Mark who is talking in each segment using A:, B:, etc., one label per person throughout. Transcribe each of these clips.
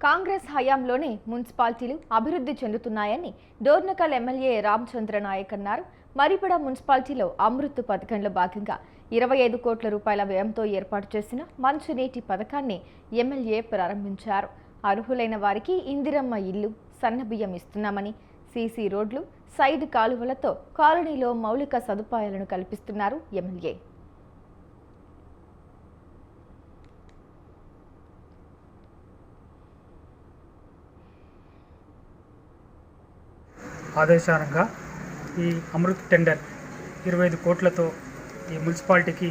A: కాంగ్రెస్ హయాంలోనే మున్సిపాలిటీలు అభివృద్ధి చెందుతున్నాయని డోర్నకల్ ఎమ్మెల్యే రామచంద్ర నాయక్ అన్నారు. మరిపడ మున్సిపాలిటీలో అమృత్ పథకంలో భాగంగా 25 కోట్ల రూపాయల వ్యయంతో ఏర్పాటు చేసిన మంచినీటి పథకాన్ని ఎమ్మెల్యే ప్రారంభించారు. అర్హులైన వారికి ఇందిరమ్మ ఇల్లు, సన్నబియ్యం ఇస్తున్నామని, సీసీ రోడ్లు, సైడ్ కాలువలతో కాలనీలో మౌలిక సదుపాయాలను కల్పిస్తున్నారు ఎమ్మెల్యే.
B: ఆదేశానంగా ఈ అమృత్ టెండర్ 25 కోట్లతో ఈ మున్సిపాలిటీకి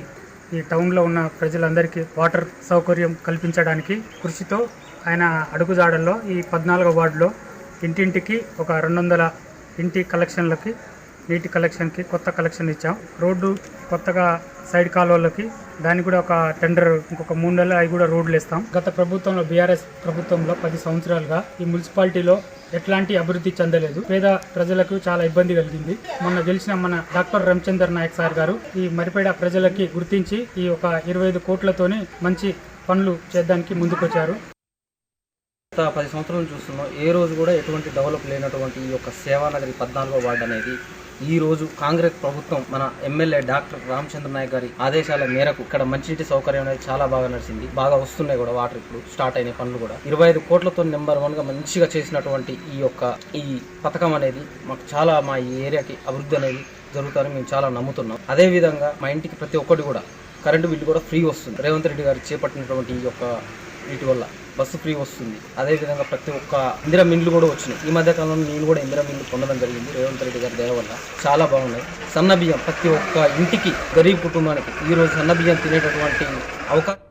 B: ఈ టౌన్లో ఉన్న ప్రజలందరికీ వాటర్ సౌకర్యం కల్పించడానికి కృషితో ఆయన అడుగుజాడల్లో ఈ 14వ వార్డులో ఇంటింటికి ఒక 200 ఇంటి కలెక్షన్లకి, నీటి కలెక్షన్కి కొత్త కలెక్షన్ ఇచ్చాం. రోడ్డు కొత్తగా సైడ్ కాలువలకి దానికి కూడా ఒక టెండర్ ఇంకొక 3 నెలలు అవి కూడా రోడ్లు వేస్తాం. గత ప్రభుత్వంలో బీఆర్ఎస్ ప్రభుత్వంలో 10 సంవత్సరాలుగా ఈ మున్సిపాలిటీలో ఎట్లాంటి అభివృద్ధి చెందలేదు. పేద ప్రజలకు చాలా ఇబ్బంది కలిగింది. మొన్న గెలిచిన మన డాక్టర్ రామచంద్ర నాయక్ సార్ గారు ఈ మరిపేడ ప్రజలకి గుర్తించి ఈ ఒక 25 కోట్లతోనే మంచి పనులు చేయడానికి ముందుకొచ్చారు.
C: 10 సంవత్సరాలు చూస్తున్నాం. ఏ రోజు కూడా ఎటువంటి డెవలప్ లేనటువంటి ఈ యొక్క సేవానగరి 14వ వార్డు అనేది ఈ రోజు కాంగ్రెస్ ప్రభుత్వం మన ఎమ్మెల్యే డాక్టర్ రామచంద్ర నాయక్ గారి ఆదేశాల మేరకు ఇక్కడ మంచినీటి సౌకర్యం అనేది చాలా బాగా నడిచింది. బాగా వస్తున్నాయి కూడా వాటర్, ఇప్పుడు స్టార్ట్ అయిన పనులు కూడా 25 కోట్లతో నెంబర్ 1గా మంచిగా చేసినటువంటి ఈ పథకం అనేది మాకు చాలా మా ఈ ఏరియాకి అభివృద్ధి అనేది జరుగుతారని మేము చాలా నమ్ముతున్నాం. అదేవిధంగా మా ఇంటికి ప్రతి ఒక్కటి కూడా కరెంటు బిల్లు కూడా ఫ్రీ వస్తుంది. రేవంత్ రెడ్డి గారు చేపట్టినటువంటి ఈ యొక్క వీటి వల్ల బస్సు ఫ్రీ వస్తుంది. అదేవిధంగా ప్రతి ఒక్క ఇందిరమ్మ ఇండ్లు కూడా వచ్చినాయి. ఈ మధ్య కాలంలో నేను కూడా ఇందిరమ్మ ఇండ్లు పొందడం జరిగింది రేవంత్ రెడ్డి గారి దయ వల్ల. చాలా బాగున్నాయి. సన్నబియ్యం ప్రతి ఒక్క ఇంటికి, గరీబ్ కుటుంబానికి ఈరోజు సన్నబియ్యం తినేటటువంటి అవకాశం.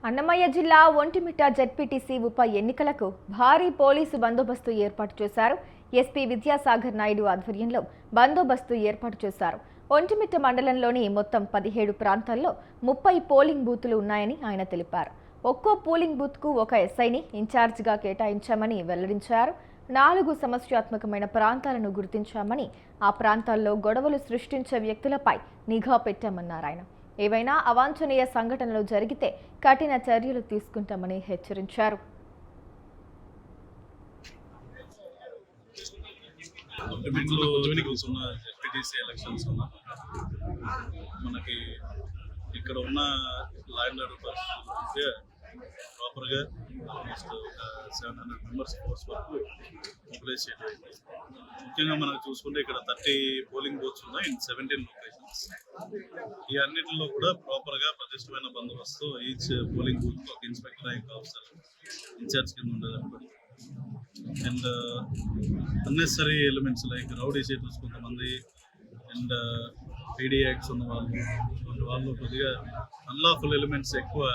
A: అన్నమయ్య జిల్లా ఒంటిమిట్ట జెడ్పీటీసీ ఉప ఎన్నికలకు భారీ పోలీసు బందోబస్తు ఏర్పాటు చేశారు. ఎస్పీ విద్యాసాగర్ నాయుడు ఆధ్వర్యంలో బందోబస్తు ఏర్పాటు చేశారు. ఒంటిమిట్ట మండలంలోని మొత్తం 17 ప్రాంతాల్లో 30 పోలింగ్ బూతులు ఉన్నాయని ఆయన తెలిపారు. ఒక్కో పోలింగ్ బూత్కు ఒక ఎస్ఐని ఇన్ఛార్జిగా కేటాయించామని వెల్లడించారు. 4 సమస్యాత్మకమైన ప్రాంతాలను గుర్తించామని, ఆ ప్రాంతాల్లో గొడవలు సృష్టించే వ్యక్తులపై నిఘా పెట్టామన్నారు ఆయన. ఏవైనా అవాంఛనీయ సంఘటనలు జరిగితే కఠిన చర్యలు తీసుకుంటామని హెచ్చరించారు.
D: మనకి ఇక్కడ ఉన్న ల్యాండ్ ప్రాపర్గా ఆల్మోస్ట్ ఒక 700 మెంబర్స్ ఫోర్స్ వరకు మొబిలైజ్ చేయడం. ముఖ్యంగా మనకు చూసుకుంటే ఇక్కడ 30 పోలింగ్ బూత్స్ ఉన్నాయి ఇన్ 17 లొకేషన్స్. ఈ అన్నింటిలో కూడా ప్రాపర్గా ప్రతిష్టమైన బందోబస్తు ఈచ్ పోలింగ్ బూత్ ఒక ఇన్స్పెక్టర్ ర్యాంక్ ఆఫీసర్ ఇన్ఛార్జ్ కింద ఉండేదన్నమాట. And unnecessary elements like rowdy sheeters కొంతమంది అండ్ పీడీ యాక్ట్స్ ఉన్న వాళ్ళు కొద్దిగా అన్లాఫుల్ ఎలిమెంట్స్ ఎక్కువ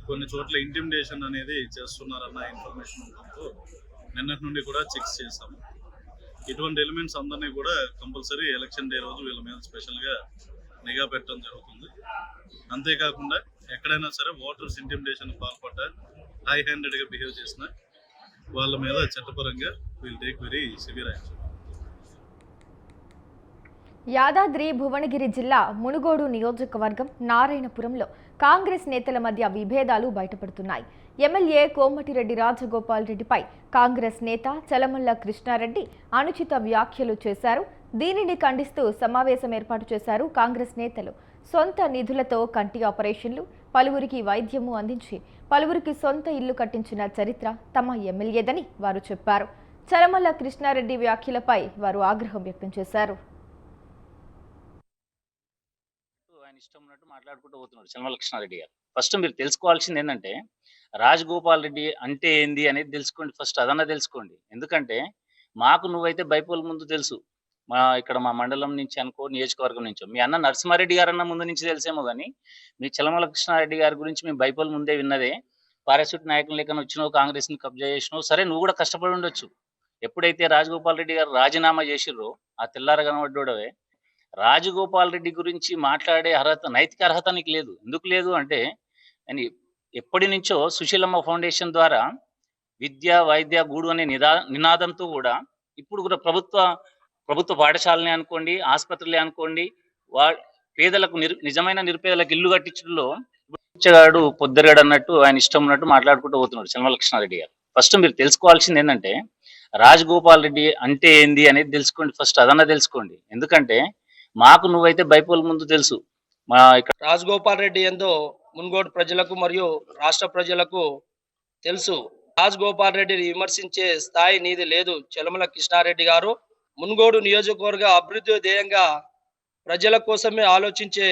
D: కొన్ని చోట్ల ఇంటిమిడేషన్ అనేది చేస్తున్నారన్న ఇన్ఫర్మేషన్ ఉండడంతో నిన్నటి నుండి కూడా చెక్స్ చేస్తాము. ఇటువంటి ఎలిమెంట్స్ అందరినీ కూడా కంపల్సరీ ఎలక్షన్ డే రోజు వీళ్ళ మీద స్పెషల్గా నిఘా పెట్టడం జరుగుతుంది. అంతేకాకుండా ఎక్కడైనా సరే ఓటర్స్ ఇంటిమిడేషన్ పాల్పడ్డా, హై హ్యాండెడ్గా బిహేవ్ చేసిన వాళ్ళ మీద చట్టపరంగా will take very severe action.
A: Yadadri Bhuvanagiri జిల్లా మునుగోడు నియోజకవర్గం నారాయణపురంలో కాంగ్రెస్ నేతల మధ్య విభేదాలు బయటపడుతున్నాయి. ఎమ్మెల్యే కోమటిరెడ్డి రాజగోపాల్ రెడ్డిపై కాంగ్రెస్ నేత చలమల్ల కృష్ణారెడ్డి అనుచిత వ్యాఖ్యలు చేశారు. దీనిని ఖండిస్తూ సమావేశం ఏర్పాటు చేశారు కాంగ్రెస్ నేతలు. సొంత నిధులతో కంటి ఆపరేషన్లు, పలువురికి వైద్యము అందించి పలువురికి సొంత ఇల్లు కట్టించిన చరిత్ర తమ ఎమ్మెల్యేదని వారు చెప్పారు. చలమల్ల కృష్ణారెడ్డి వ్యాఖ్యలపై వారు ఆగ్రహం వ్యక్తం చేశారు.
E: ఇష్టం ఉన్నట్టు మాట్లాడుకుంటూ పోతున్నాడు చలమల్ల కృష్ణారెడ్డి గారు. ఫస్ట్ మీరు తెలుసుకోవాల్సింది ఏంటంటే రాజగోపాల్ రెడ్డి అంటే ఏంది అనేది తెలుసుకోండి. ఫస్ట్ అదన్నా తెలుసుకోండి. ఎందుకంటే మాకు నువ్వైతే బైపోల్ ముందు తెలుసు, ఇక్కడ మా మండలం నుంచి అనుకో, నియోజకవర్గం నుంచో. మీ అన్న నరసింహారెడ్డి గారు అన్న ముందు నుంచి తెలిసేమో కానీ మీ చలమల్ల కృష్ణారెడ్డి గారి గురించి మేము బైపోల్ ముందే విన్నదే. పారాసూట్ నాయకులు లేక వచ్చినావు, కాంగ్రెస్ ని కబ్జా చేసినావు. సరే, నువ్వు కూడా కష్టపడి ఉండొచ్చు. ఎప్పుడైతే రాజగోపాల్ రెడ్డి గారు రాజీనామా చేసిర్రో ఆ తెల్లార కనబడ్డోడవే. రాజగోపాల్ రెడ్డి గురించి మాట్లాడే అర్హత, నైతిక అర్హత నీకు లేదు. ఎందుకు లేదు అంటే, ఎప్పటి నుంచో సుశీలమ్మ ఫౌండేషన్ ద్వారా విద్య, వైద్య, గూడు అనే నినాదంతో కూడా ఇప్పుడు కూడా ప్రభుత్వ పాఠశాలని అనుకోండి, ఆసుపత్రులే అనుకోండి, పేదలకు నిజమైన నిరుపేదలకు ఇల్లు కట్టించడంలో పిచ్చగాడు పొద్దుగాడు అన్నట్టు ఆయన ఇష్టం ఉన్నట్టు మాట్లాడుకుంటూ పోతున్నాడు చలమలకృష్ణారెడ్డి గారు. ఫస్ట్ మీరు తెలుసుకోవాల్సింది ఏంటంటే రాజగోపాల్ రెడ్డి అంటే ఏంది అనేది తెలుసుకోండి. ఫస్ట్ అదన్నా తెలుసుకోండి. ఎందుకంటే మాకు నువ్వైతే బైపోల్ ముందు తెలుసు. మా ఇక్కడ
F: రాజగోపాల్ రెడ్డి ఏందో మున్గోడు ప్రజలకు మరియు రాష్ట్ర ప్రజలకు తెలుసు. రాజగోపాల్ రెడ్డిని విమర్శించే స్థాయి నీది లేదు. చలమల కృష్ణారెడ్డి గారు మున్గోడు నియోజకవర్గ అభివృద్ధి ధ్యేయంగా ప్రజల కోసమే ఆలోచించే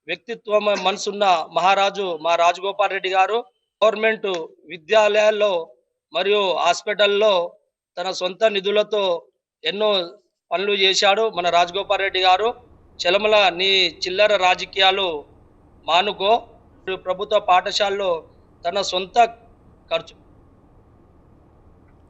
F: వ్యక్తిత్వం మనసున్న మహారాజు మా రాజగోపాల్ రెడ్డి గారు. గవర్నమెంట్ విద్యాలయాల్లో మరియు హాస్పిటల్లో తన సొంత నిధులతో ఎన్నో పనులు చేశాడు మన రాజగోపాల్ రెడ్డి గారు. చలమల నీ చిల్లర రాజకీయాలు మానుకో. ప్రభుత్వ పాఠశాలలో తన సొంత ఖర్చు.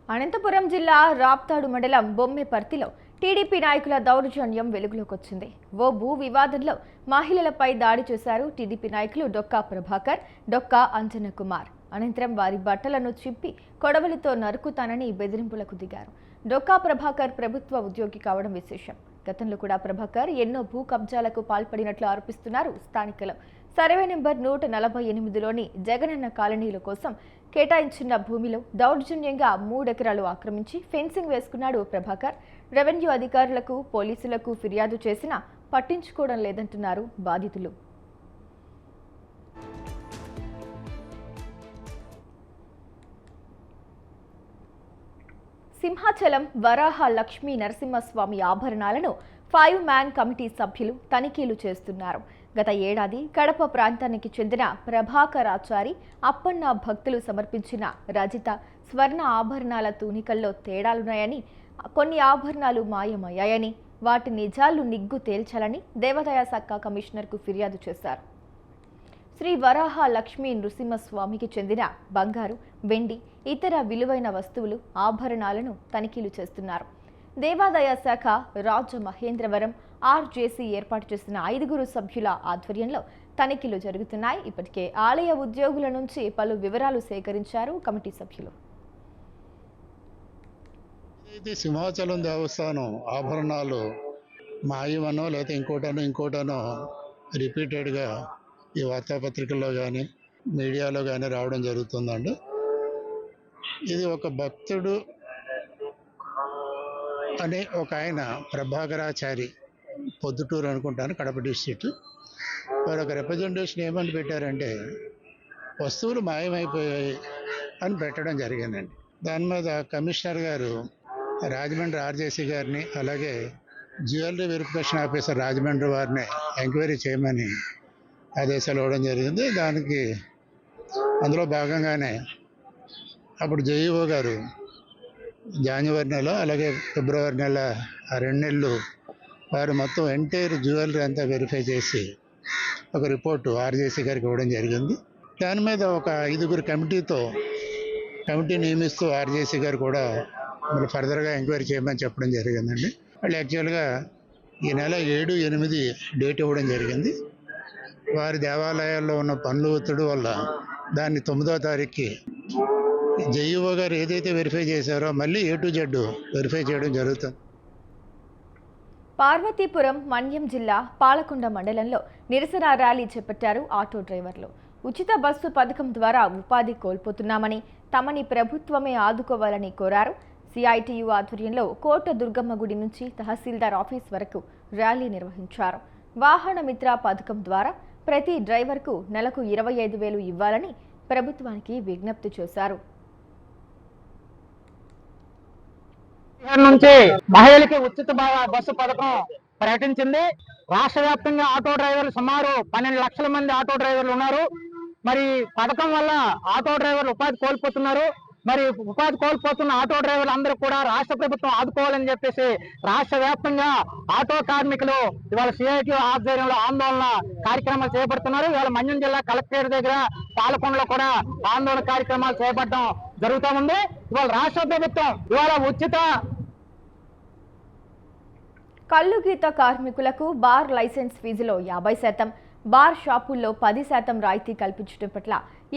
A: అనంతపురం జిల్లా రాప్తాడు మండలం బొమ్మెపర్తిలో టీడీపీ నాయకుల దౌర్జన్యం వెలుగులోకి వచ్చింది. ఓ భూ వివాదంలో మహిళలపై దాడి చేశారు టీడీపీ నాయకులు డొక్కా ప్రభాకర్, డొక్కా అంజన కుమార్. అనంతరం వారి బట్టలను చింపి కొడవలితో నరుకుతానని బెదిరింపులకు దిగారు. డొక్కా ప్రభాకర్ ప్రభుత్వ ఉద్యోగి కావడం విశేషం. గతంలో కూడా ప్రభాకర్ ఎన్నో భూ కబ్జాలకు పాల్పడినట్లు ఆరోపిస్తున్నారు స్థానికులు. సర్వే నెంబర్ 148లోని జగనన్న కాలనీల కోసం కేటాయించిన భూమిలో దౌర్జన్యంగా 3 ఎకరాలు ఆక్రమించి ఫెన్సింగ్ వేసుకున్నాడు ప్రభాకర్. రెవెన్యూ అధికారులకు, పోలీసులకు ఫిర్యాదు చేసినా పట్టించుకోవడం లేదంటున్నారు బాధితులు. సింహాచలం వరాహ లక్ష్మీ నరసింహస్వామి ఆభరణాలను 5 మ్యాన్ కమిటీ సభ్యులు తనిఖీలు చేస్తున్నారు. గత ఏడాది కడప ప్రాంతానికి చెందిన ప్రభాకరాచారి అప్పన్న భక్తులు సమర్పించిన రజిత స్వర్ణ ఆభరణాల తూనికల్లో తేడాలున్నాయని, కొన్ని ఆభరణాలు మాయమయ్యాయని, వాటి నిజాలు నిగ్గు తేల్చాలని దేవాదాయ శాఖ కమిషనర్కు ఫిర్యాదు చేశారు. శ్రీ వరాహ లక్ష్మీ నృసింహస్వామికి చెందిన బంగారు, వెండి, ఇతర విలువైన వస్తువులు, ఆభరణాలను తనిఖీలు చేస్తున్నారు. దేవాదాయ శాఖ రాజమహేంద్రవరం ఆర్జేసీ ఏర్పాటు చేసిన 5 సభ్యుల ఆధ్వర్యంలో తనిఖీలు జరుగుతున్నాయి. ఇప్పటికే ఆలయ ఉద్యోగుల నుంచి పలు వివరాలు సేకరించారు కమిటీ సభ్యులు.
G: ఇది సింహాచలం దేవస్థానం ఆభరణాలు మాయమనో లేకపోతే ఇంకోటనో రిపీటెడ్గా ఈ వార్తాపత్రికల్లో కానీ మీడియాలో కానీ రావడం జరుగుతుందండి. ఇది ఒక భక్తుడు అనే ఒక ఆయన ప్రభాకరాచారి, పొద్దుటూరు అనుకుంటాను, కడప డిస్ట్రిక్ట్. వారు ఒక రిప్రజెంటేషన్ ఏమని పెట్టారంటే వస్తువులు మాయమైపోయాయి అని పెట్టడం జరిగిందండి. దాని మీద కమిషనర్ గారు రాజమండ్రి ఆర్జేసీ గారిని, అలాగే జ్యువెలరీ వెరిఫికేషన్ ఆఫీసర్ రాజమండ్రి వారిని ఎంక్వైరీ చేయమని ఆదేశాలు ఇవ్వడం జరిగింది. దానికి అందులో భాగంగానే అప్పుడు జేఈఓ గారు జనవరి నెల అలాగే ఫిబ్రవరి నెల ఆ 2 నెలలు వారు మొత్తం ఎంటైర్ జ్యువెలరీ అంతా వెరిఫై చేసి ఒక రిపోర్టు ఆర్జేసీ గారికి ఇవ్వడం జరిగింది. దాని మీద ఒక 5 కమిటీ నియమిస్తూ ఆర్జేసీ గారు కూడా మళ్ళీ ఫర్దర్గా ఎంక్వైరీ చేయమని చెప్పడం జరిగిందండి. వాళ్ళు యాక్చువల్గా ఈ నెల 7, 8 డేట్ ఇవ్వడం జరిగింది. వారి దేవాలయాల్లో ఉన్న పనుల ఒత్తిడి వల్ల దాన్ని 9వ తారీఖుకి జేఈఓ గారు ఏదైతే వెరిఫై చేశారో మళ్ళీ A to Z వెరిఫై చేయడం జరుగుతుంది.
A: పార్వతీపురం మన్యం జిల్లా పాలకొండ మండలంలో నిరసన ర్యాలీ చేపట్టారు ఆటో డ్రైవర్లు. ఉచిత బస్సు పథకం ద్వారా ఉపాధి కోల్పోతున్నామని, తమని ప్రభుత్వమే ఆదుకోవాలని కోరారు. సిఐటియు ఆధ్వర్యంలో కోట దుర్గమ్మ గుడి నుంచి తహసీల్దార్ ఆఫీస్ వరకు ర్యాలీ నిర్వహించారు. వాహన మిత్ర పథకం ద్వారా ప్రతి డ్రైవర్కు నెలకు 25,000 ఇవ్వాలని ప్రభుత్వానికి విజ్ఞప్తి చేశారు.
H: నుంచి మహిళలకి ఉచిత బస్సు పథకం ప్రకటించింది. రాష్ట్ర వ్యాప్తంగా ఆటో డ్రైవర్లు సుమారు 12 లక్షల మంది ఆటో డ్రైవర్లు ఉన్నారు. మరి పథకం వల్ల ఆటో డ్రైవర్లు ఉపాధి కోల్పోతున్నారు. మరి ఉపాధి కోల్పోతున్న ఆటో డ్రైవర్లు అందరూ కూడా రాష్ట్ర ప్రభుత్వం ఆదుకోవాలని చెప్పేసి రాష్ట్ర వ్యాప్తంగా ఆటో కార్మికులు ఇవాళ సిఐటి ఆధ్వర్యంలో ఆందోళన కార్యక్రమాలు చేపడుతున్నారు. ఇవాళ మన్యం జిల్లా కలెక్టరేట్ దగ్గర పాలకొండలో కూడా ఆందోళన కార్యక్రమాలు చేపట్టడం జరుగుతూ ఉంది. ఇవాళ రాష్ట్ర ప్రభుత్వం ఇవాళ ఉచిత
A: కల్లు గీత కార్మికులకు బార్ లైసెన్స్ ఫీజులో 50%, బార్ షాపుల్లో 10% రాయితీ కల్పించడం పట్ల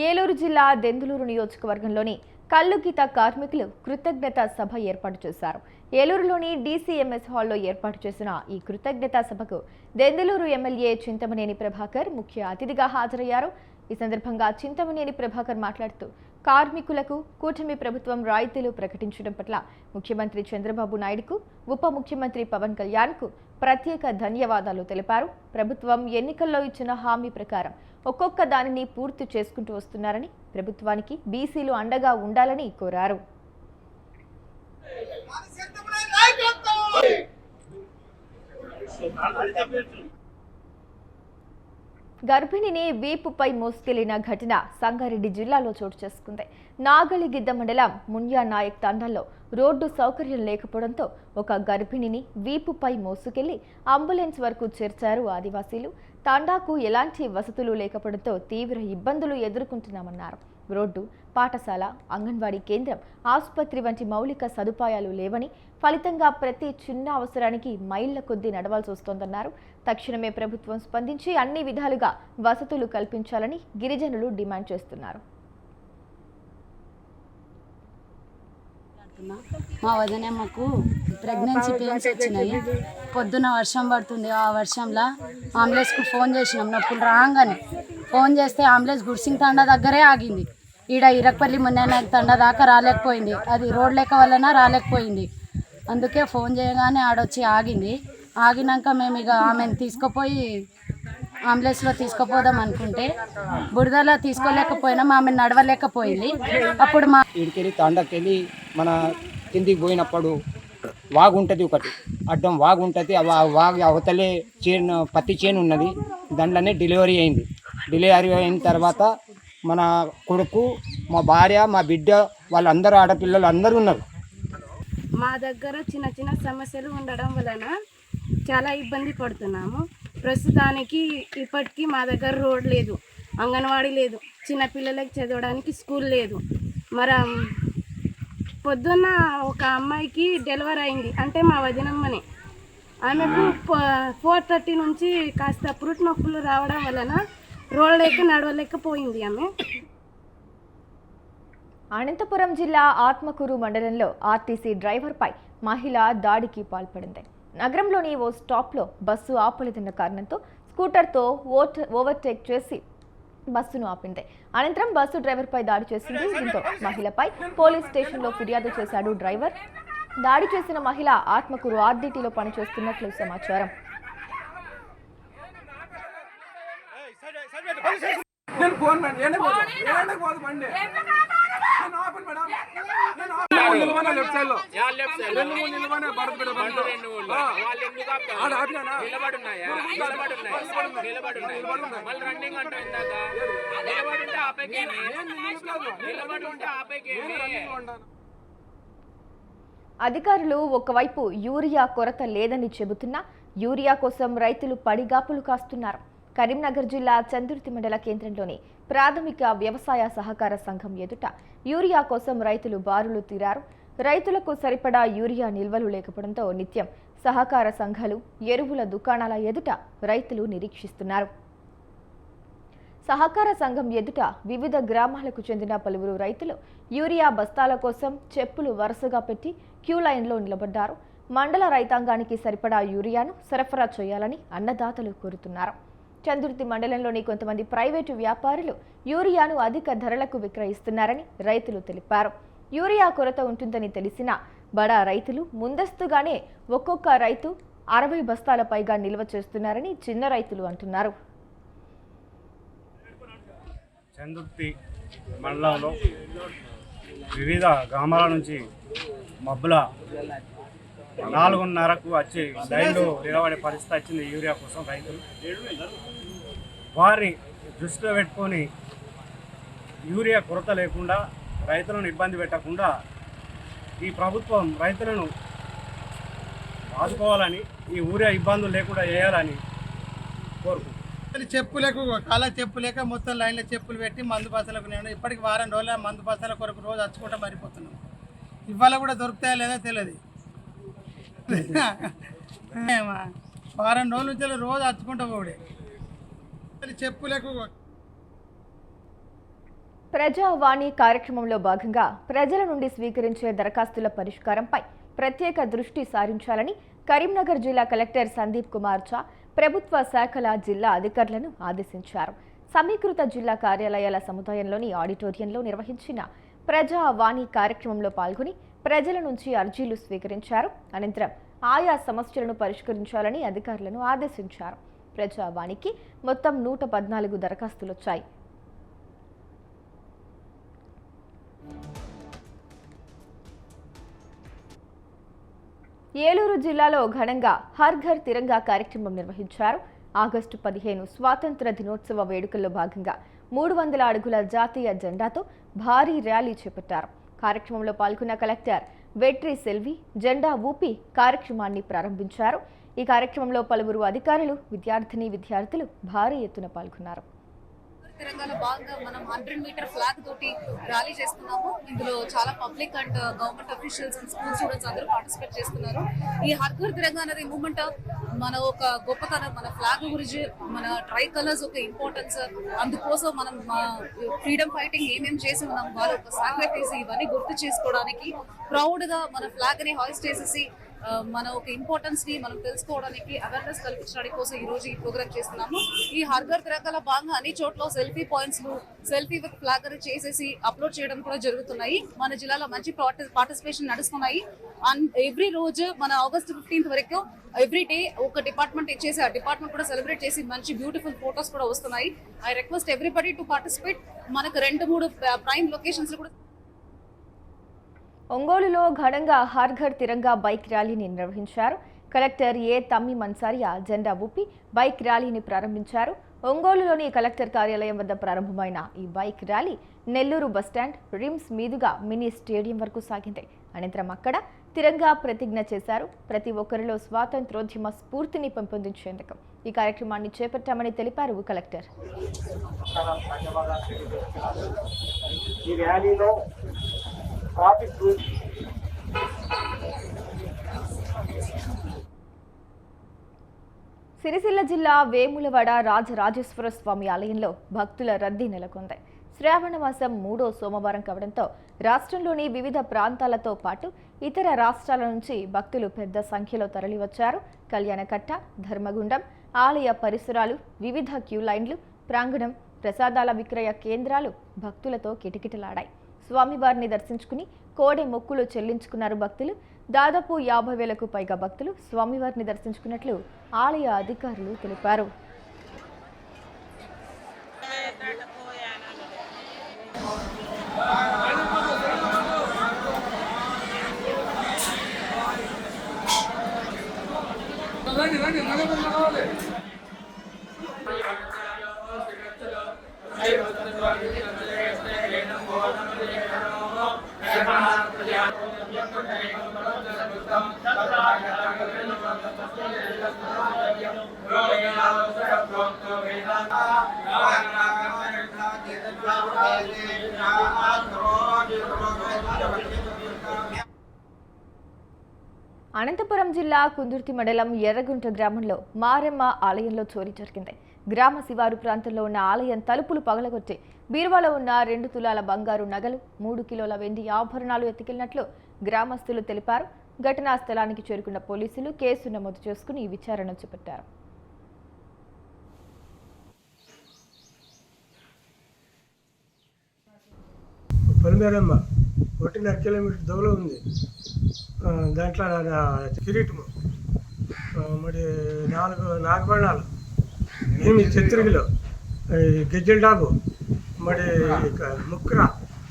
A: ఏలూరు జిల్లా దెందులూరు నియోజకవర్గంలోని కల్లు గీత కార్మికులు కృతజ్ఞత సభ ఏర్పాటు చేశారు. ఏలూరులోని డీసీఎంఎస్ హాల్లో ఏర్పాటు చేసిన ఈ కృతజ్ఞత సభకు దెందులూరు ఎమ్మెల్యే చింతమనేని ప్రభాకర్ ముఖ్య అతిథిగా హాజరయ్యారు. ఈ సందర్భంగా చింతమనేని ప్రభాకర్ మాట్లాడుతూ కార్మికులకు కూటమి ప్రభుత్వం రాయితీలు ప్రకటించడం పట్ల ముఖ్యమంత్రి చంద్రబాబు నాయుడుకు ఉప ముఖ్యమంత్రి పవన్ కళ్యాణ్కు ప్రత్యేక ధన్యవాదాలు తెలిపారు. ప్రభుత్వం ఎన్నికల్లో ఇచ్చిన హామీ ప్రకారం ఒక్కొక్క దానిని పూర్తి చేసుకుంటూ వస్తున్నారని, ప్రభుత్వానికి బీసీలు అండగా ఉండాలని కోరారు. గర్భిణిని వీపుపై మోసుకెళ్లిన ఘటన సంగారెడ్డి జిల్లాలో చోటు చేసుకుంది. నాగలిగిద్ద మండలం మున్యా నాయక్ తండాలో రోడ్డు సౌకర్యం లేకపోవడంతో ఒక గర్భిణిని వీపుపై మోసుకెళ్లి అంబులెన్స్ వరకు చేర్చారు ఆదివాసీలు. తండాకు ఎలాంటి వసతులు లేకపోవడంతో తీవ్ర ఇబ్బందులు ఎదుర్కొంటున్నామన్నారు. రోడ్డు, పాఠశాల, అంగన్వాడీ కేంద్రం, ఆసుపత్రి వంటి మౌలిక సదుపాయాలు లేవని, ఫలితంగా ప్రతి చిన్న అవసరానికి మైళ్ల కొద్దీ నడవాల్సి వస్తోందన్నారు. తక్షణమే ప్రభుత్వం స్పందించి అన్ని విధాలుగా వసతులు కల్పించాలని గిరిజనులు డిమాండ్ చేస్తున్నారు.
I: మా వదినమ్మకు ప్రెగ్నెన్సీ పెయిన్స్ వచ్చినాయి. పొద్దున వర్షం పడుతుంది. ఆ వర్షంలో అంబులెన్స్కు ఫోన్ చేసినాం. నొప్పులు రాగానే ఫోన్ చేస్తే అంబులెన్స్ గుడిసింగ్ తండా దగ్గరే ఆగింది. ఈడ ఇరక్పల్లి మున్నే తండా దాకా రాలేకపోయింది. అది రోడ్ లేక వలన రాలేకపోయింది. అందుకే ఫోన్ చేయగానే ఆడొచ్చి ఆగింది. ఆగినాక మేము ఇక ఆమెను తీసుకుపోయి అంబులెన్స్లో తీసుకుపోదాం అనుకుంటే బురదలో తీసుకోలేకపోయినాం. ఆమె నడవలేకపోయింది. అప్పుడు మా
H: ఇడికెళ్ళి తండకెళ్ళి మన కిందికి పోయినప్పుడు వాగు ఉంటుంది, ఒకటి అడ్డం వాగు ఉంటుంది. ఆ వాగు అవతలే చేను, పత్తి చేను ఉన్నది. దాంట్లోనే డెలివరీ అయింది. డెలివరీ అయిన తర్వాత మన కొడుకు, మా భార్య, మా బిడ్డ, వాళ్ళందరూ ఆడపిల్లలు అందరూ ఉన్నారు.
I: మా దగ్గర చిన్న చిన్న సమస్యలు ఉండడం వలన చాలా ఇబ్బంది పడుతున్నాము. ప్రస్తుతానికి ఇప్పటికీ మా దగ్గర రోడ్ లేదు, అంగన్వాడీ లేదు, చిన్నపిల్లలకి చదవడానికి స్కూల్ లేదు. మరి పొద్దున్న ఒక అమ్మాయికి డెలివరీ అయింది, అంటే మా వదినమ్మనే. ఆమెకు 4:30 నుంచి కాస్త పురుటి నొప్పులు రావడం వలన రోడ్ లేక నడవలేకపోయింది ఆమె.
A: అనంతపురం జిల్లా ఆత్మకూరు మండలంలో ఆర్టీసీ డ్రైవర్పై మహిళ దాడికి పాల్పడింది. నగరంలోని ఓ స్టాప్లో బస్సు ఆపలేదన్న కారణంతో స్కూటర్తో ఓవర్టేక్ చేసి బస్సును ఆపింది. అనంతరం బస్సు డ్రైవర్పై దాడి చేసింది. దీంతో మహిళపై పోలీస్ స్టేషన్లో ఫిర్యాదు చేశాడు డ్రైవర్. దాడి చేసిన మహిళ ఆత్మకూరు ఆర్డీటీలో పనిచేస్తున్నట్లు సమాచారం. అధికారులు ఒకవైపు యూరియా కొరత లేదని చెబుతున్నా యూరియా కోసం రైతులు పడిగాపులు కాస్తున్నారు. కరీంనగర్ జిల్లా చందుర్తి మండల కేంద్రంలోని ప్రాథమిక వ్యవసాయ సహకార సంఘం ఎదుట యూరియా కోసం రైతులు బారులు తీరారు. రైతులకు సరిపడా యూరియా నిల్వలు లేకపోవడంతో నిత్యం సహకార సంఘాలు, ఎరువుల దుకాణాల ఎదుట రైతులు నిరీక్షిస్తున్నారు. సహకార సంఘం ఎదుట వివిధ గ్రామాలకు చెందిన పలువురు రైతులు యూరియా బస్తాల కోసం చెప్పులు వరుసగా పెట్టి క్యూ లైన్లో నిలబడ్డారు. మండల రైతాంగానికి సరిపడా యూరియాను సరఫరా చేయాలని అన్నదాతలు కోరుతున్నారు. చందుర్తి మండలంలోని కొంతమంది ప్రైవేటు వ్యాపారులు యూరియాను అధిక ధరలకు విక్రయిస్తున్నారని రైతులు తెలిపారు. యూరియా కొరత ఉంటుందని తెలిసిన బడా రైతులు ముందస్తుగానే ఒక్కొక్క రైతు 60 బస్తాల పైగా నిల్వ చేస్తున్నారని చిన్న రైతులు అంటున్నారు.
J: చందుర్తి మండలంలో వివిధ గ్రామాల నుంచి మబ్బుల 4:30కు వచ్చి లైన్లో నిలబడే పరిస్థితి వచ్చింది యూరియా కోసం. రైతులు వారిని దృష్టిలో పెట్టుకొని యూరియా కొరత లేకుండా, రైతులను ఇబ్బంది పెట్టకుండా ఈ ప్రభుత్వం రైతులను ఆదుకోవాలని, ఈ యూరియా ఇబ్బందులు లేకుండా చేయాలని కోరుకుంటున్నాను.
K: చెప్పులకు కాళ్ళ చెప్పు లేక మొత్తం లైన్లో చెప్పులు పెట్టి మందు బస్తాలకు నేను ఇప్పటికి వారం రోజుల మందు బస్తాల కొరకు రోజు వచ్చుకుంటా మరిపోతున్నాం. ఇవాళ కూడా దొరుకుతాయా లేదా తెలియదు. వారం రోజుల నుంచి రోజు వచ్చుకుంటా పోడే చెప్పులకు.
A: ప్రజావాణి కార్యక్రమంలో భాగంగా ప్రజల నుండి స్వీకరించే దరఖాస్తుల పరిష్కారంపై ప్రత్యేక దృష్టి సారించాలని కరీంనగర్ జిల్లా కలెక్టర్ సందీప్ కుమార్ ఝా ప్రభుత్వ శాఖల జిల్లా అధికారులను ఆదేశించారు. సమీకృత జిల్లా కార్యాలయాల సముదాయంలోని ఆడిటోరియంలో నిర్వహించిన ప్రజావాణి కార్యక్రమంలో పాల్గొని ప్రజల నుంచి అర్జీలు స్వీకరించారు. అనంతరం ఆయా సమస్యలను పరిష్కరించాలని అధికారులను ఆదేశించారు. ప్రజావాణికి మొత్తం 114 దరఖాస్తులు వచ్చాయి. ఏలూరు జిల్లాలో ఘనంగా హర్ ఘర్ తిరంగా కార్యక్రమం నిర్వహించారు. ఆగస్టు 15 స్వాతంత్ర దినోత్సవ వేడుకల్లో భాగంగా 300 అడుగుల జాతీయ జెండాతో భారీ ర్యాలీ చేపట్టారు. కార్యక్రమంలో పాల్గొన్న కలెక్టర్ వెట్రి సెల్వి జెండా ఊపి కార్యక్రమాన్ని ప్రారంభించారు. ఈ కార్యక్రమంలో పలువురు అధికారులు, విద్యార్థులు భారీ ఎత్తున పాల్గొన్నారు.
L: తెలంగాణ భాగంగా మనం 100 మీటర్ ఫ్లాగ్ తోటి ర్యాలీ చేస్తున్నాము. ఇందులో చాలా public and government officials and school students అందరూ పార్టిసిపేట్ చేస్తున్నారు. ఈ హర్ ఘర్ తిరంగా అనేది మూవ్మెంట్ మన ఒక గొప్పతనం, మన ఫ్లాగ్ గురించి, మన ట్రై కలర్స్ ఒక ఇంపార్టెన్స్, అందుకోసం మనం ఫ్రీడమ్ ఫైటింగ్ ఏమేమి చేసి మనం వాళ్ళ ఒక సాక్రిఫైస్ ఇవన్నీ గుర్తు చేసుకోవడానికి ప్రౌడ్ గా మన ఫ్లాగ్ ని హాయిస్ట్ చేసేసి మన ఒక ఇంపార్టెన్స్ ని మనం తెలుసుకోవడానికి అవేర్నెస్ కల్పించడానికి కోసం ఈ రోజు ఈ ప్రోగ్రామ్ చేస్తున్నాము. ఈ హర్ ఘర్ తిరంగాలో భాగంగా అన్ని చోట్ల selfie points selfie with flag అని చేసేసి అప్లోడ్ చేయడం కూడా జరుగుతున్నాయి. మన జిల్లాలో మంచి పార్టిసిపేషన్ నడుస్తున్నాయి. ఎవ్రీ రోజు మన ఆగస్ట్ 15 వరకు ఎవ్రీ డే ఒక డిపార్ట్మెంట్ ఇచ్చేసి ఆ డిపార్ట్మెంట్ కూడా సెలబ్రేట్ చేసి మంచి బ్యూటిఫుల్ ఫొటోస్ కూడా వస్తున్నాయి. I request everybody to participate. మనకు 2-3 ప్రైమ్ లొకేషన్స్ కూడా.
A: ఒంగోలులో ఘనంగా హర్ ఘర్ తిరంగా బైక్ ర్యాలీని నిర్వహించారు. కలెక్టర్ ఏ తమ్మి మన్సారియా జెండా ఊపి బైక్ ర్యాలీని ప్రారంభించారు. ఒంగోలులోని కలెక్టర్ కార్యాలయం వద్ద ప్రారంభమైన ఈ bike rally Nellore bus stand RIMS మీదుగా మినీ స్టేడియం వరకు సాగింది. అనంతరం అక్కడ తిరంగా ప్రతిజ్ఞ చేశారు. ప్రతి ఒక్కరిలో స్వాతంత్రోద్యమ స్ఫూర్తిని పెంపొందించేందుకు ఈ కార్యక్రమాన్ని చేపట్టామని తెలిపారు కలెక్టర్. సిరిసిల్ల జిల్లా వేములవాడ రాజరాజేశ్వర స్వామి ఆలయంలో భక్తుల రద్దీ నెలకొంది. శ్రావణమాసం 3వ సోమవారం కావడంతో రాష్ట్రంలోని వివిధ ప్రాంతాలతో పాటు ఇతర రాష్ట్రాల నుంచి భక్తులు పెద్ద సంఖ్యలో తరలివచ్చారు. కళ్యాణకట్ట, ధర్మగుండం, ఆలయ పరిసరాలు, వివిధ క్యూ లైన్లు, ప్రాంగణం, ప్రసాదాల విక్రయ కేంద్రాలు భక్తులతో కిటకిటలాడాయి. స్వామివారిని దర్శించుకుని కోడె మొక్కులు చెల్లించుకున్నారు భక్తులు. దాదాపు 50,000కు పైగా భక్తులు స్వామివారిని దర్శించుకున్నట్లు ఆలయ అధికారులు తెలిపారు. అనంతపురం జిల్లా కుందుర్తి మండలం ఎర్రగుంట గ్రామంలో మారెమ్మ ఆలయంలో చోరీ జరిగింది. గ్రామ శివారు ప్రాంతంలో ఉన్న ఆలయం తలుపులు పగలగొట్టి బీరువాలో ఉన్న 2 తులాల బంగారు నగలు, 3 కిలోల వెండి ఆభరణాలు ఎత్తుకెళ్లినట్లు గ్రామస్తులు తెలిపారు. ఘటనా స్థలానికి చేరుకున్న పోలీసులు కేసు నమోదు చేసుకుని విచారణ చేపట్టారు.
M: పొలిమేరమ్మ 1.5 కిలోమీటర్ దూరం ఉంది. దాంట్లో కిరీటము, మరి 4 నాగబాణాలు, 8 చతురుగులు, గిజ్జల డాబు, మరి ముక్కర,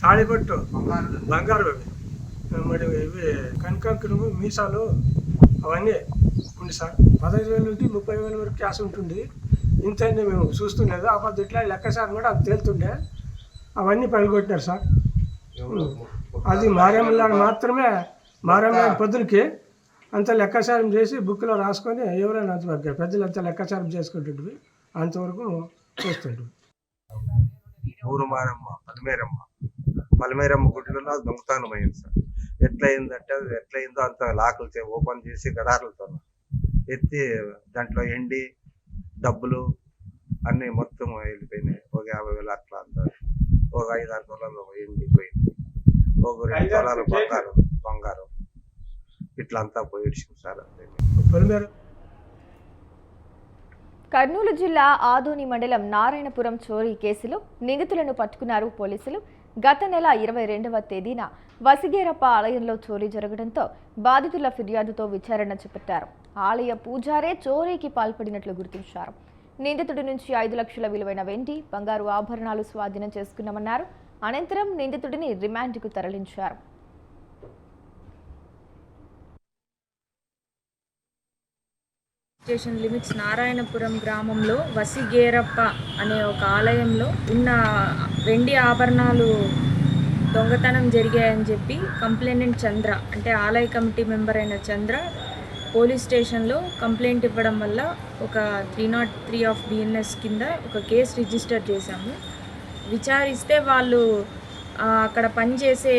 M: తాళిపట్టు, బంగారు, మరి ఇవి కనకంకులు, మీసాలు అవన్నీ ఉంది సార్. 15,000 నుండి 30,000 వరకు క్యాష్ ఉంటుంది. ఇంత మేము చూస్తుండేది. ఆ పద్ధతి ఇట్లా లెక్కసారి కూడా అది తేలుతుండే. అవన్నీ పగలగొట్టినారు సార్. అది మారేమల్లా మాత్రమే, మారేమ పొద్దులకి అంత లెక్కాచారం చేసి బుక్లో రాసుకొని ఎవరైనా అంత పెద్దలంతా లెక్కాచారం చేసుకుంటుంటివి. అంతవరకు చేస్తుంటాం.
N: ఊరు మారమ్మ పలమేరమ్మ గుడిలో దొంగతనం అయింది సార్. ఎట్లయిందంటే అది ఎట్లయిందో అంత లాకులు ఓపెన్ చేసి గడారులతో ఎత్తి దాంట్లో ఎండి డబ్బులు అన్నీ మొత్తం వెళ్ళిపోయినాయి. ఒక 50,000 అట్లా అంటారు. ఒక 5-6 తులాలు ఎండి పోయింది. ఒక 2 తులాలు బంగారం ఇట్లా అంతా పోయి సార్.
A: కర్నూలు జిల్లా ఆదోని మండలం నారాయణపురం చోరీ కేసులో నిందితులను పట్టుకున్నారు పోలీసులు. గత నెల 22వ తేదీన వసిగేరప్ప ఆలయంలో చోరీ జరగడంతో బాధితుల ఫిర్యాదుతో విచారణ చేపట్టారు. ఆలయ పూజారే చోరీకి పాల్పడినట్లు గుర్తించారు. నిందితుడి నుంచి 5 లక్షల విలువైన వెండి, బంగారు ఆభరణాలు స్వాధీనం చేసుకున్నామన్నారు. అనంతరం నిందితుడిని రిమాండ్కు తరలించారు.
O: స్టేషన్ లిమిట్స్ నారాయణపురం గ్రామంలో వసిగేరప్ప అనే ఒక ఆలయంలో ఉన్న వెండి ఆభరణాలు దొంగతనం జరిగాయని చెప్పి కంప్లైంట్ చంద్ర అంటే ఆలయ కమిటీ మెంబర్ అయిన చంద్ర పోలీస్ స్టేషన్లో కంప్లైంట్ ఇవ్వడం వల్ల ఒక 303 ఆఫ్ BNS కింద ఒక కేసు రిజిస్టర్ చేశాము. విచారిస్తే వాళ్ళు అక్కడ పనిచేసే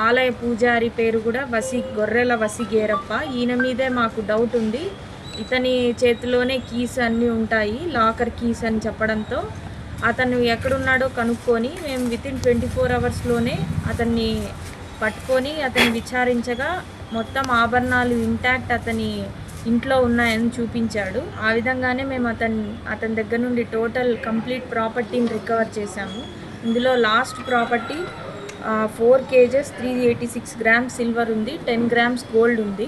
O: ఆలయ పూజారి పేరు కూడా గొర్రెల వసిగేరప్ప. ఈయన మీదే మాకు డౌట్ ఉంది, ఇతని చేతిలోనే కీస్ అన్నీ ఉంటాయి, లాకర్ కీస్ అని చెప్పడంతో అతను ఎక్కడున్నాడో కనుక్కొని మేము వితిన్ 24 అవర్స్లోనే అతన్ని పట్టుకొని అతన్ని విచారించగా మొత్తం ఆభరణాలు ఇంటాక్ట్ అతని ఇంట్లో ఉన్నాయని చూపించాడు. ఆ విధంగానే మేము అతని దగ్గర నుండి టోటల్ కంప్లీట్ ప్రాపర్టీని రికవర్ చేశాము. ఇందులో last property 4 kgs 386 grams silver ఉంది, 10 grams గోల్డ్ ఉంది.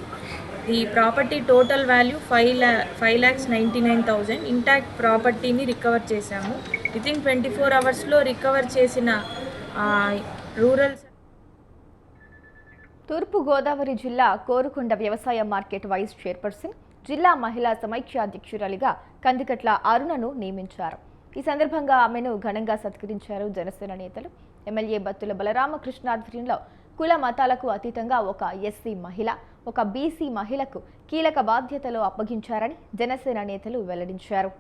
O: ఈ ప్రాపర్టీ టోటల్ వాల్యూ 5,99,000 ఇంటాక్ట్ ప్రాపర్టీని రికవర్ చేశాము. వితిన్ 24 అవర్స్లో రికవర్ చేసిన రూరల్.
A: తూర్పు గోదావరి జిల్లా కోరుకొండ వ్యవసాయ మార్కెట్ వైస్ చైర్పర్సన్, జిల్లా మహిళా సమైక్య అధ్యక్షురాలిగా కందికట్ల అరుణను నియమించారు. ఈ సందర్భంగా ఆమెను ఘనంగా సత్కరించారు జనసేన నేతలు. ఎమ్మెల్యే బత్తుల బలరామకృష్ణ ఆధ్వర్యంలో కుల మతాలకు అతీతంగా ఒక ఎస్సీ మహిళ, ఒక బీసీ మహిళకు కీలక బాధ్యతలు అప్పగించారని జనసేన నేతలు వెల్లడించారు.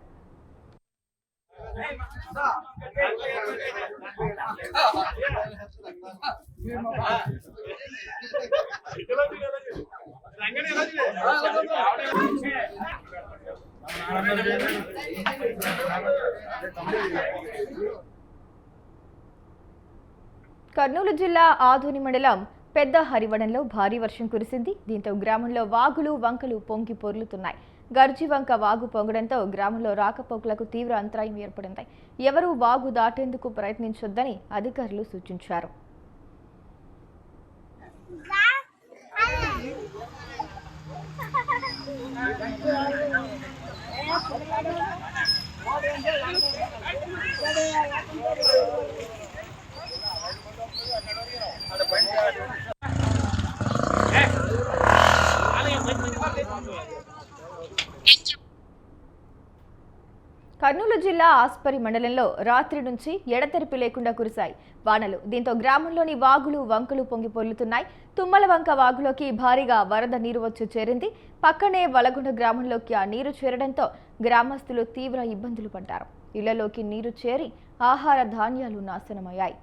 A: కర్నూలు జిల్లా ఆదోని మండలం పెద్ద హరివడంలో భారీ వర్షం కురిసింది. దీంతో గ్రామంలో వాగులు వంకలు పొంగి పొర్లుతున్నాయి. గర్జివంక వాగు పొంగడంతో గ్రామంలో రాకపోకలకు తీవ్ర అంతరాయం ఏర్పడింది. ఎవరూ వాగు దాటేందుకు ప్రయత్నించొద్దని అధికారులు సూచించారు. కర్నూలు జిల్లా ఆస్పరి మండలంలో రాత్రి నుంచి ఎడతెరిపి లేకుండా కురిశాయి వానలు. దీంతో గ్రామంలోని వాగులు వంకలు పొంగి పొర్లుతున్నాయి. తుమ్మలవంక వాగులోకి భారీగా వరద నీరు వచ్చి చేరింది. పక్కనే వలగొండ గ్రామంలోకి ఆ నీరు చేరడంతో గ్రామస్తులు తీవ్ర ఇబ్బందులు పడ్డారు. ఇళ్లలోకి నీరు చేరి ఆహార ధాన్యాలు నాశనమయ్యాయి.